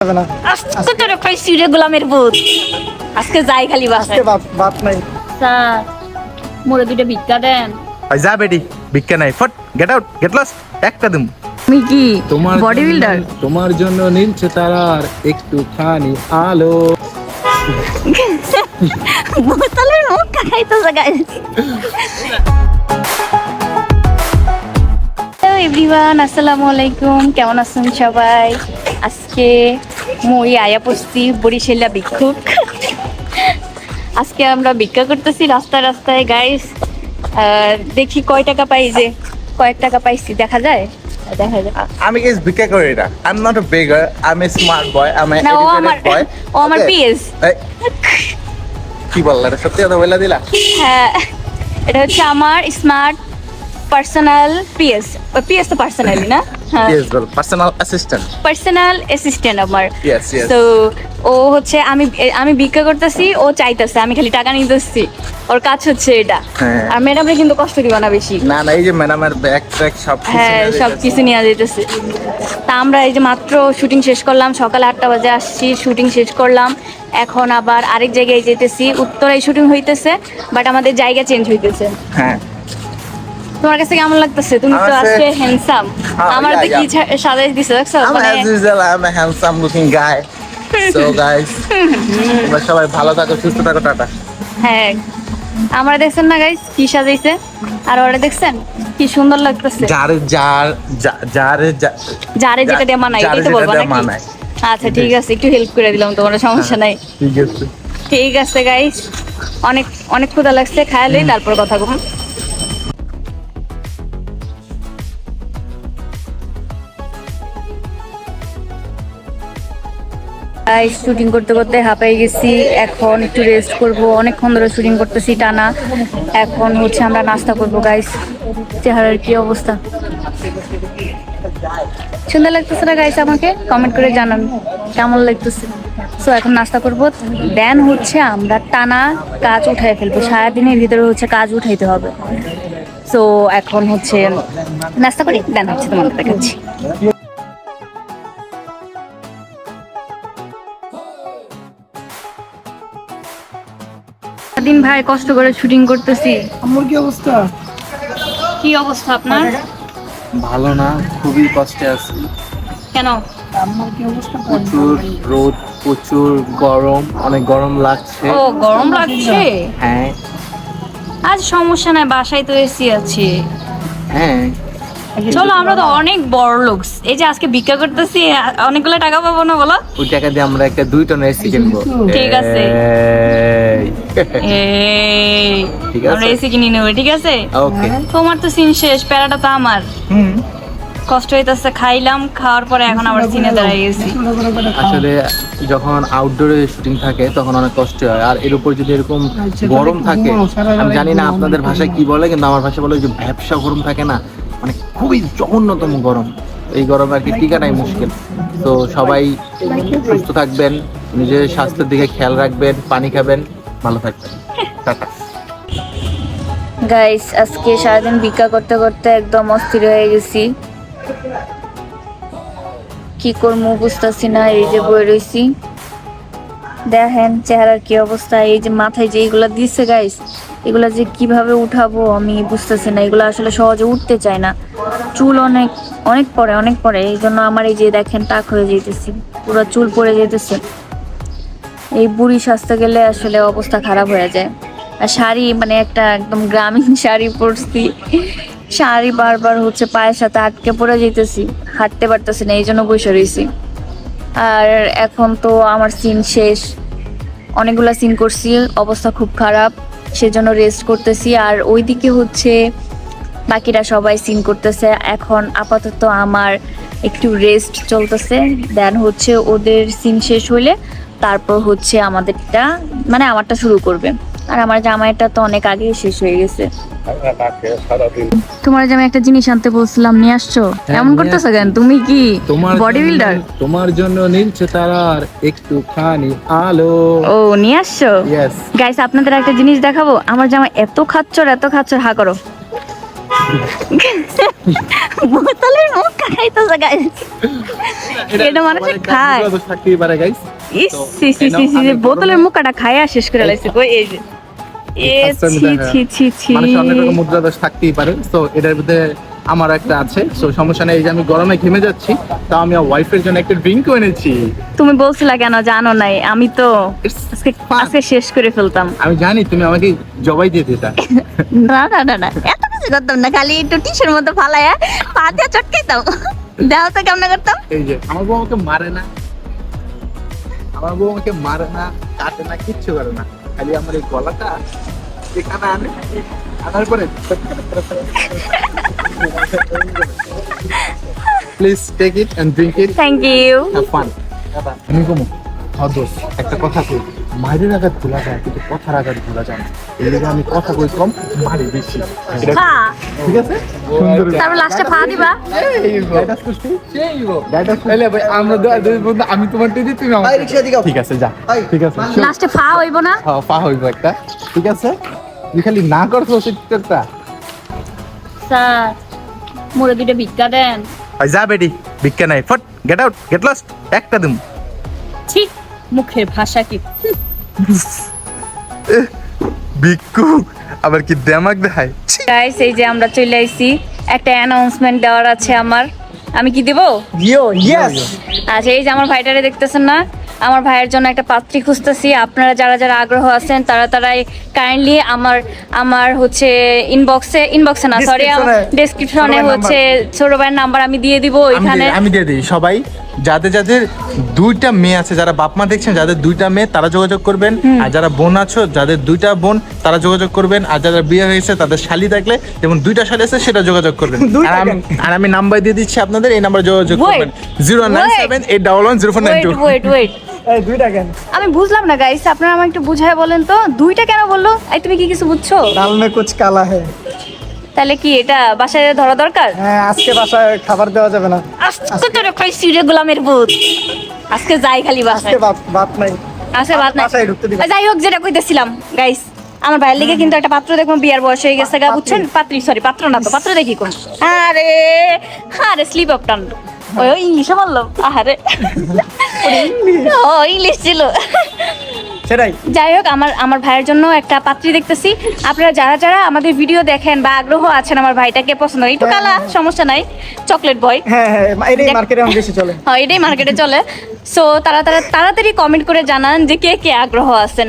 আজকে তোরে পাইছি রে গোলামের ভূত। আজকে যাই খালি বাসায়। বাত নাই। স্যার মোরে দুইটা ভিক্ষা দেন। যা বেটি, ভিক্ষা নাই। ফট, গেট আউট, গেট লস্ট। একটা দিম। তুমি কি তোমার বডি বিল্ডার? তোমার জন্য নীলছে তারার একটুখানি আলো। বোতলের মুখ খাইতেছে গাইস। হ্যালো এভরিওয়ান, আসসালামু আলাইকুম। কেমন আছেন সবাই? আজকে মই আয়া পড়ছি বরিশালা ভিক্ষুক। আজকে আমরা ভিক্ষা করতেছি রাস্তায় রাস্তায় গাইস। দেখি কয় টাকা পাই, যে কয়েক টাকা পাইছি দেখা যায়। দেখা যায় আমি গাইস ভিক্ষা করি না। I am not a beggar, I am a smart boy, I am a না, ও এডুকেটেড বয়। আমার পিএস। কি বললা রে? সত্যি কথা বলে দিলা? হ্যাঁ, এটা হচ্ছে আমার স্মার্ট পার্সোনাল পিএস। পিএস তো পার্সোনালি না? হ্যাঁ, ইয়েস বল, পার্সোনাল অ্যাসিস্ট্যান্ট। পার্সোনাল অ্যাসিস্ট্যান্ট আমার। Yes, yes. তো ও হচ্ছে আমি ভিক্ষা করতেছি, ও চাইতেছে, আমি খালি টাকা নিতেছি। ওর কাজ হচ্ছে এটা। হ্যাঁ। আর ম্যাডামরা কিন্তু কষ্ট দিবা না বেশি। না না, এই যে ম্যাডামের ব্যাগ ট্র্যাক সব কিছু হ্যাঁ, নিয়ে সব যাইতেছে। কিছু নিয়ে যেতেছে। তা আমরা এই যে মাত্র শুটিং শেষ করলাম, সকাল 8টা বাজে আসছি, শুটিং শেষ করলাম। এখন আবার আরেক জায়গায় যেতেছি, উত্তরায় শুটিং হইতেছে, বাট আমাদের জায়গা চেঞ্জ হইতেছে। হ্যাঁ। তোমার কাছে কেমন লাগতেছে? তুমি তো আমার কাছে- আজকে হ্যান্ডসাম। হ্যাঁ, আমার তো yeah, কি yeah. সাজাই দিছে দেখছো? I'm মানে as usual, I'm a handsome looking guy. So guys, তোমরা সবাই ভালো থাকো, সুস্থ থাকো, টাটা। হ্যাঁ, আমরা দেখছেন না গাইস কি সাজাইছে? আর ওরা দেখছেন কি সুন্দর লাগতেছে? যারে যারে যেটা দিয়ে মানায় যারে এটাই তো যেটা বলবো দিয়ে নাকি? মানায়। আচ্ছা ঠিক আছে, একটু হেল্প করে দিলাম, তোমার সমস্যা নাই। ঠিক আছে। ঠিক আছে গাইস, অনেক অনেক ক্ষুধা লাগছে, খায়ালেই তারপর কথা বলুন। শুটিং করতে করতে হাঁপাই গেছি, এখন একটু রেস্ট করব। অনেকক্ষণ ধরে শুটিং করতেছি টানা। এখন হচ্ছে আমরা নাস্তা করব গাইস। চেহারার কি অবস্থা? সুন্দর লাগতেছে না গাইস? আমাকে কমেন্ট করে জানান কেমন লাগতেছে। সো এখন নাস্তা করব, দেন হচ্ছে আমরা টানা কাজ উঠাই ফেলবো। সারাদিনের ভিতরে হচ্ছে কাজ উঠাইতে হবে। সো এখন হচ্ছে নাস্তা করি, দেন হচ্ছে তোমাদের দেখাচ্ছি। দিন ভাই কষ্ট করে শুটিং করতেছি। আমার কি অবস্থা? কি অবস্থা আপনার? ভালো না, খুবই কষ্টে আছি। কেন? প্রচুর রোদ, প্রচুর গরম, অনেক গরম লাগছে। ও গরম লাগছে? হ্যাঁ আজ সমস্যা নাই, বাসায় তো এসি আছে। হ্যাঁ। চলো, আমরা তো অনেক বড় লোক, এই যে আজকে ভিক্ষা করতেছি, অনেকগুলো টাকা পাবো না বলো? ওই টাকা দিয়ে আমরা একটা 2 টন এসি কিনবো। ঠিক আছে। এই। ঠিক আছে। আমরা এসি কিনে নেবো, ঠিক আছে? ওকে। তোমার তো সিন শেষ, প্যারাটা তো আমার। কষ্ট হইতেছে, খাইলাম, খাওয়ার পরে এখন আবার সিনে দাঁড়াই গেছি। আসলে যখন আউটডোরে শুটিং থাকে তখন অনেক কষ্ট হয়, আর এর উপর যদি এরকম গরম থাকে, আমি জানি না আপনাদের ভাষায় কি বলে, কিন্তু আমার ভাষায় বলে যে ভ্যাপসা গরম থাকে না, মানে খুবই জঘন্যতম গরম। এই গরমে আর কি টিকাটাই মুশকিল। তো সবাই সুস্থ থাকবেন, নিজের স্বাস্থ্যের দিকে খেয়াল রাখবেন, পানি খাবেন, ভালো থাকবেন। টাটা। গাইস, আজকে সারাদিন ভিক্ষা করতে করতে একদম অস্থির হয়ে গেছি। কি করবো বুঝতেছি না, এই যে বই রয়েছি, দেখেন চেহারার কি অবস্থা। এই যে মাথায় যে এগুলা দিচ্ছে গাইস, এগুলা যে কিভাবে উঠাবো আমি বুঝতেছি না। এগুলো আসলে সহজে উঠতে চায় না, চুল অনেক অনেক পরে এই জন্য আমার এই যে দেখেন টাক হয়ে যেতেছি, পুরো চুল পড়ে যেতেছে। এই বুড়ি সাজতে গেলে আসলে অবস্থা খারাপ হয়ে যায়। আর শাড়ি, মানে একটা একদম গ্রামীণ শাড়ি পরছি, শাড়ি বারবার হচ্ছে পায়ের সাথে আটকে পড়ে যেতেছি, হাঁটতে পারতেছি না, এই জন্য বসে রয়েছি। আর এখন তো আমার সিন শেষ, অনেকগুলা সিন করছি, অবস্থা খুব খারাপ, সেজন্য রেস্ট করতেছি। আর ওইদিকে হচ্ছে বাকিরা সবাই সিন করতেছে। এখন আপাতত আমার একটু রেস্ট চলতেছে, দেন হচ্ছে ওদের সিন শেষ হইলে তারপর হচ্ছে আমাদেরটা, মানে আমারটা শুরু করবে। আর আমার জামাইটা তো অনেক আগেই শেষ হয়ে গেছে। তোমার যে আমি একটা জিনিস আনতে বলছিলাম, নিয়ে আসছো? এমন করতেছো কেন? তুমি কি বডি বিল্ডার? তোমার জন্য নীলছে তারার একটুখানি আলো। ও নিয়ে আসছো? ইয়েস। গাইস, আপনাদের একটা জিনিস দেখাবো। আমার জামাই এত খাচ্চর হা করো, বোতলের মুখটা খাইতেছে গাইস। এটা মানুষে খায়। থাকতেই পারে গাইস। ইস সি সি সি সি, বোতলের মুখটা খায়া শেষ করে লাইছে কই এই যে। এ ছি ছি ছি ছি। মানে অনেক রকম মুদ্রা দোষ থাকতেই পারে। তো এটার মধ্যে আমার একটা আছে, সো সমস্যা নেই। এই যে আমি গরমে ঘেমে যাচ্ছি, তাও আমি ওয়াইফের জন্য একটা ড্রিঙ্কও এনেছি। তুমি বলছিলা কেন জানো নাই? আমি তো আজকে fun. আজকে শেষ করে ফেলতাম। আমি জানি তুমি আমাকে জবাই দিয়ে দিতা। না না না না, এত কিছু করতাম না, খালি একটু টিসের মতো ফালায়া পা দিয়ে চটকাইতাম। দাও তো কেমন করতাম? এই যে আমার বউ আমাকে মারে না, আমার বউ আমাকে মারে না, কাটে না, কিচ্ছু করে না। খালি আমার এই গলাটা এখানে আনে, আনার পরে please take it and drink it, thank you. Have fun. আমি কমু হদোস একটা কথা কই, মায়ের আঘাত ভোলা যায় কিন্তু কথার আঘাত ভোলা যায় না। এই জন্য আমি কথা কই কম, মারি বেশি। ফা, ঠিক আছে? সুন্দর। তারপর লাস্টে ফা দিবা। আমি তোমার দিদি, তুমি আমার। ঠিক আছে, যা। ঠিক আছে, লাস্টে ফা হইব না? হ্যাঁ, পা হইব একটা। ঠিক আছে, তুই খালি না করছো সেটা। স্যার মোরে দুইটা ভিক্ষা দেন। যা বেডি, ভিক্ষা নাই, ফট, গেট আউট, গেট লস্ট, একটা দিম। ঠিক মুখের ভাষা কি। ভিক্ষু আবার কি দেমাক দেখায়। গাইস এই যে আমরা চলে আইছি, একটা অ্যানাউন্সমেন্ট দেওয়ার আছে আমার। আমি কি দেব? আচ্ছা, এই যে আমার ভাইটারে দেখতেছেন না, আমার ভাইয়ের জন্য একটা পাত্রী খুঁজতেছি। আপনারা যারা যারা আগ্রহ আছেন তারা তারাই কাইন্ডলি আমার হচ্ছে ইনবক্সে না, সরি, ডেসক্রিপশনে হচ্ছে ছোট ভাইয়ের নাম্বার আমি দিয়ে দিব ওইখানে। আমি দিয়ে দিই। সবাই যাদের যাদের দুইটা মেয়ে আছে, যারা বাপ মা দেখছেন, যাদের দুইটা মেয়ে তারা যোগাযোগ করবেন। আর যারা বোন আছো, যাদের দুইটা বোন তারা যোগাযোগ করবেন। আর যারা বিয়ে হয়েছে তাদের শালি থাকলে, যেমন দুইটা শালি আছে, সেটা যোগাযোগ করবেন। আর আমি নাম্বার দিয়ে দিচ্ছি আপনাদের, এই নাম্বারে যোগাযোগ করবেন 09781110492। ওয়েট এই দুইটা কেন? আমি বুঝলাম না গাইস, আপনারা আমাকে একটু বুঝায় বলেন তো, দুইটা কেন বললো? এই তুমি কি কিছু বুঝছো? ডাল মে কুছ কালা হে। তাহলে কি এটা বাসায় ধরা দরকার? হ্যাঁ, আজকে বাসায় খাবার দেওয়া যাবে না। আজকে তো কইছি রে গোলামের ভূত, আজকে যাই খালি বাসায়। আজকে ভাত নাই। আজকে বাদ নাই। বাসায় ঢুকতে দিবা। যাই হোক, যেটা কইতেছিলাম গাইস, আমার ভাইয়ের লিগে কিন্তু একটা পাত্র দেখবো, বিয়ার বয়স হয়ে গেছে গা, বুঝছেন? পাত্র না তো, পাত্র দেখি কোন। আরে স্লিপ আপ টান, ওই ইংলিশে বললো। আরে ও ইংলিশ ছিল। সেটাই। যাই হোক, আমার ভাইয়ের জন্য একটা পাত্রী দেখতেছি। আপনারা যারা যারা আমাদের ভিডিও দেখেন বা আগ্রহ আছেন আমার ভাইটাকে পছন্দ, একটু কালা, সমস্যা নাই, চকলেট বয়। হ্যাঁ, এটাই মার্কেটে অনেক বেশি চলে। হ্যাঁ, এটাই মার্কেটে চলে। সো তাড়াতাড়ি কমেন্ট করে জানান যে কে কে আগ্রহ আছেন,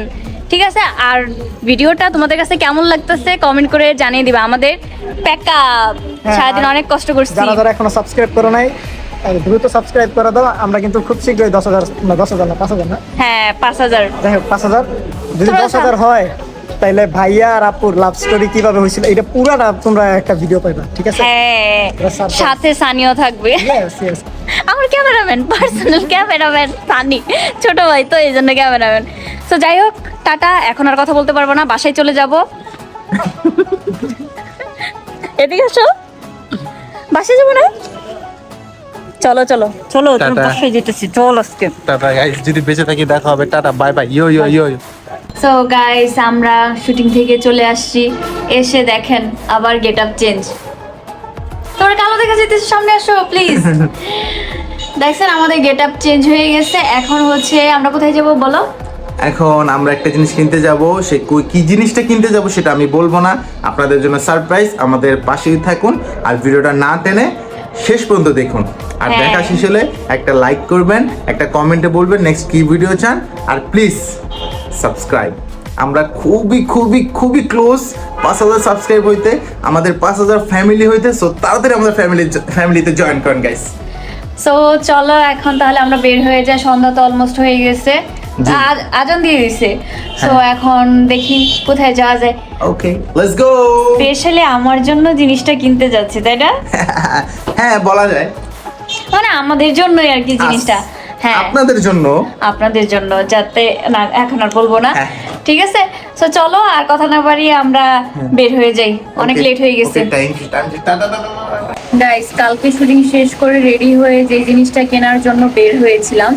ঠিক আছে? আর ভিডিওটা তোমাদের কাছে কেমন লাগতেছে কমেন্ট করে জানিয়ে দিবা। আমাদের প্যাকআপ সারাদিন অনেক কষ্ট করছি। যারা যারা এখনো সাবস্ক্রাইব করো নাই, দ্রুত সাবস্ক্রাইব করে দাও। আমরা কিন্তু খুব শীঘ্রই 10,000 না 5,000 না, হ্যাঁ 5,000। যাই হোক 5,000 যদি 10,000 হয়, তাইলে ভাইয়া আর আপুর লাভ স্টোরি কিভাবে হয়েছিল এটা পুরাটা তোমরা একটা ভিডিও পাইবা, ঠিক আছে? হ্যাঁ, surprise। সাথে সানিও থাকবে। Yes. আমার ক্যামেরাম্যান, পার্সোনাল ক্যামেরাম্যান সানি, ছোট ভাই তো, এই জন্য ক্যামেরাম্যান। তো যাই হোক, টাটা। এখন আর কথা বলতে পারবো না, বাসায় চলে যাব। এদিকে আসো, বাসায় যাবো না? চলো তুমি টাটা। বাসায় যেতেছি, চল আজকে। টাটা গাইস, যদি বেঁচে থাকি দেখা হবে। টাটা, বাই বাই, ইয়ো। সো গাইস, আমরা শুটিং থেকে চলে আসছি, এসে দেখেন আবার গেট আপ চেঞ্জ। তোর কালো দেখা যেতেছে, সামনে আসো প্লিজ। দেখছেন আমাদের গেট আপ চেঞ্জ হয়ে গেছে। এখন হচ্ছে আমরা কোথায় যাব বলো? এখন আমরা একটা জিনিস কিনতে যাব। সে কি জিনিসটা কিনতে যাব সেটা আমি বলবো না, আপনাদের জন্য সারপ্রাইজ। আমাদের পাশেই থাকুন আর ভিডিওটা না টেনে শেষ পর্যন্ত দেখুন। আর হ্যাঁ। দেখা শেষ হলে একটা লাইক করবেন, একটা কমেন্টে বলবেন নেক্সট কি ভিডিও চান। আর প্লিজ সাবস্ক্রাইব। আমরা খুবই ক্লোজ 5,000 সাবস্ক্রাইব হইতে, আমাদের 5,000 ফ্যামিলি হইতে। সো তাড়াতাড়ি আমাদের ফ্যামিলিতে জয়েন করেন গাইস। সো চলো এখন তাহলে আমরা বের হয়ে যাই, সন্ধ্যা তো অলমোস্ট হয়ে গেছে, আজান দিয়ে দিছে। সো এখন দেখি কোথায় যাওয়া যায়। ওকে, লেটস গো। স্পেশালি আমার জন্য জিনিসটা কিনতে যাচ্ছি, তাই না? হ্যাঁ, বলা যায়, মানে আমাদের জন্যই আর কি জিনিসটা। হ্যাঁ, আপনাদের জন্য, যাতে না এখন আর বলবো না, ঠিক আছে? সো চলো আর কথা না বাড়িয়ে আমরা বের হয়ে যাই, অনেক লেট হয়ে গেছে। গাইস, কালকে শুটিং শেষ করে রেডি হয়ে যে জিনিসটা কেনার জন্য বের হয়েছিলাম,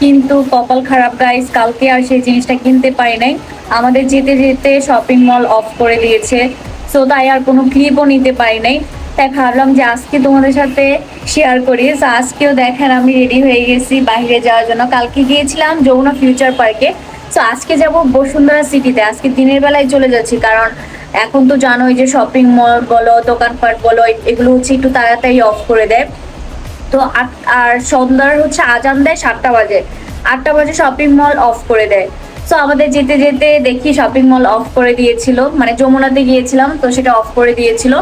কিন্তু কপাল খারাপ গাইস, কালকে আর সেই জিনিসটা কিনতে পারি নাই। আমাদের যেতে যেতে শপিং মল অফ করে দিয়েছে। সো তাই আর কোনো ক্লিপও নিতে পারি নাই, তাই ভাবলাম যে আজকে তোমাদের সাথে শেয়ার করি। সো আজকেও দেখেন আমি রেডি হয়ে গেছি বাইরে যাওয়ার জন্য। কালকে গিয়েছিলাম যমুনা ফিউচার পার্কে, সো আজকে যাব বসুন্ধরা সিটিতে। আজকে দিনের বেলায় চলে যাচ্ছি, কারণ এখন তো জানোই যে শপিং মল বলো দোকানপাট বলো এগুলো হচ্ছে একটু তাড়াতাড়ি অফ করে দেয়। তো আর সন্ধ্যার হচ্ছে আজান দেয় 7টা বাজে, 8টা বাজে শপিং মল অফ করে দেয়। সো আমাদের যেতে যেতে দেখি শপিং মল অফ করে দিয়েছিল, মানে যমুনাতে গিয়েছিলাম তো সেটা অফ করে দিয়েছিল,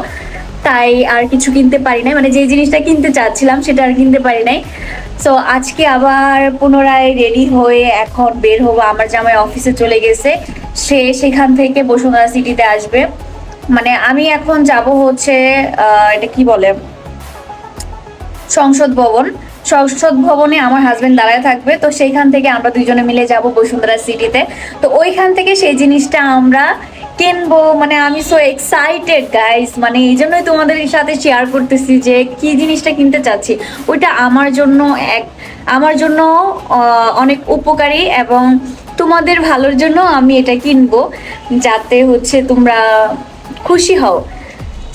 তাই আর কিছু কিনতে পারি নাই, মানে যে জিনিসটা কিনতে চাচ্ছিলাম সেটা আর কিনতে পারি নাই। সো আজকে আবার পুনরায় রেডি হয়ে এখন বের হবো। আমার জামাই অফিসে চলে গেছে, সে সেখান থেকে বসুন্ধরা সিটিতে আসবে। মানে আমি এখন যাব হচ্ছে এটা কি বলে সংসদ ভবন। সংসদ ভবনে আমার হাজবেন্ড দাঁড়ায় থাকবে, তো সেইখান থেকে আমরা দুইজনে মিলে যাব বসুন্ধরা সিটিতে। তো ওইখান থেকে সেই জিনিসটা আমরা কিনবো। মানে আমি সো এক্সাইটেড গাইস, মানে এই জন্যই তোমাদের সাথে শেয়ার করতেছি যে কি জিনিসটা কিনতে চাচ্ছি। ওইটা আমার জন্য অনেক উপকারী এবং তোমাদের ভালোর জন্য আমি এটা কিনবো, যাতে হচ্ছে তোমরা খুশি হও।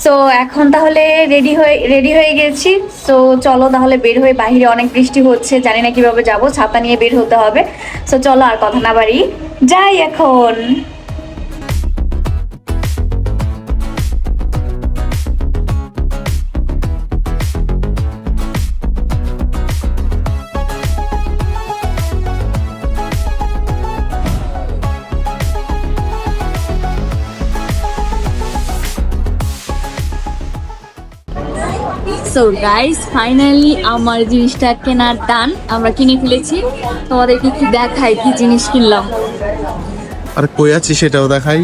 সো এখন তাহলে রেডি হয়ে গেছি। সো চলো তাহলে বের হয়ে, বাইরে অনেক বৃষ্টি হচ্ছে, জানি না কিভাবে যাব, ছাতা নিয়ে বের হতে হবে। সো চলো আর কথা না বাড়ি যাই এখন। সো গাইস ফাইনালি আমার জিনিসটা কেনার ডান, আমরা কিনে ফেলেছি। তোমাদেরকে কি দেখাই কি জিনিস কিনলাম। আর কই আছি সেটাও দেখাই।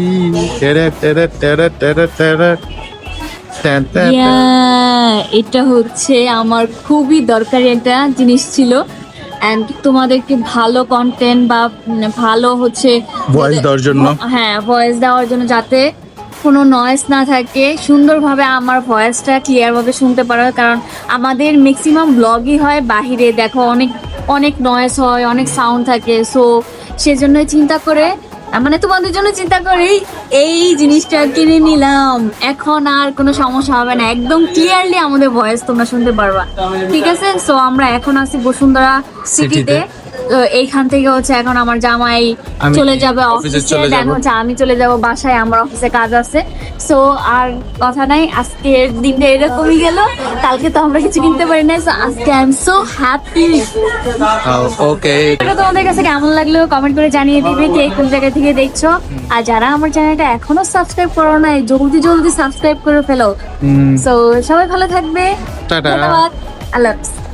এটা হচ্ছে আমার খুবই দরকারি একটা জিনিস ছিল, এন্ড তোমাদেরকে ভালো কন্টেন্ট বা ভালো হচ্ছে ভয়েস দেওয়ার জন্য, হ্যাঁ ভয়েস দেওয়ার জন্য, যাতে কোনো নয়েজ না থাকে, সুন্দরভাবে আমার ভয়েসটা ক্লিয়ারভাবে শুনতে পারো। কারণ আমাদের ম্যাক্সিমাম ব্লগই হয় বাহিরে, দেখো অনেক অনেক নয়েজ হয়, অনেক সাউন্ড থাকে। সো সেজন্যই চিন্তা করে, মানে তোমাদের জন্য চিন্তা করেই এই জিনিসটা কিনে নিলাম। এখন আর কোনো সমস্যা হবে না, একদম ক্লিয়ারলি আমাদের ভয়েস তোমরা শুনতে পারবা, ঠিক আছে? সো আমরা এখন আছি বসুন্ধরা সিটিতে। তো এইখান থেকে হচ্ছে এখন আমার জামাই চলে যাবে অফিসে, দেন হচ্ছে আমি চলে যাব বাসায়, আমার অফিসে কাজ আছে। সো আর কথা নাই, আজকের দিনটা এরকমই গেল। কালকে তো আমরা কিছু কিনতে পারি না, সো আজকে আই এম সো হ্যাপি। ওকে, এটা তোমাদের কাছে কেমন লাগলো কমেন্ট করে জানিয়ে দিবে কে কোন জায়গা থেকে দেখছো। আর যারা আমার চ্যানেলটা এখনো সাবস্ক্রাইব করো নাই, জলদি সাবস্ক্রাইব করে ফেলো। সো সবাই ভালো থাকবে, টাটা। ধন্যবাদ, আল্লাহ হাফেজ।